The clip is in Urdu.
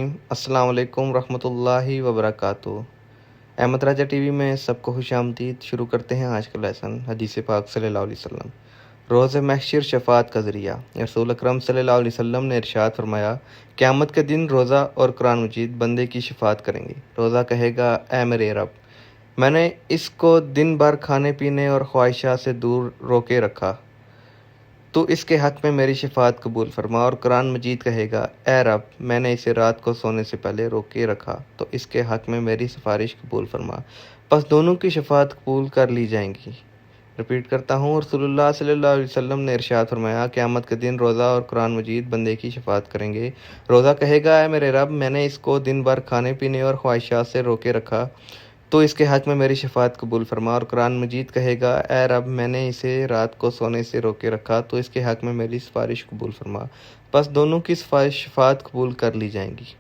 السلام علیکم ورحمۃ اللہ وبرکاتہ۔ احمد راجہ ٹی وی میں سب کو خوش آمدید۔ شروع کرتے ہیں آج کا لیسن حدیث پاک صلی اللہ علیہ وسلم۔ روز محشر شفاعت کا ذریعہ۔ رسول اکرم صلی اللہ علیہ وسلم نے ارشاد فرمایا، قیامت کے دن روزہ اور قرآن مجید بندے کی شفاعت کریں گے۔ روزہ کہے گا، اے میرے رب، میں نے اس کو دن بھر کھانے پینے اور خواہشات سے دور روکے رکھا، تو اس کے حق میں میری شفاعت قبول فرما۔ اور قرآن مجید کہے گا، اے رب، میں نے اسے رات کو سونے سے پہلے روکے رکھا، تو اس کے حق میں میری سفارش قبول فرما۔ پس دونوں کی شفاعت قبول کر لی جائیں گی۔ ریپیٹ کرتا ہوں، رسول اللہ صلی اللہ علیہ وسلم نے ارشاد فرمایا، قیامت کے دن روزہ اور قرآن مجید بندے کی شفاعت کریں گے۔ روزہ کہے گا، اے میرے رب، میں نے اس کو دن بھر کھانے پینے اور خواہشات سے روکے رکھا، تو اس کے حق میں میری شفاعت قبول فرما۔ اور قرآن مجید کہے گا، اے رب، میں نے اسے رات کو سونے سے روکے رکھا، تو اس کے حق میں میری سفارش قبول فرما۔ پس دونوں کی شفاعت قبول کر لی جائیں گی۔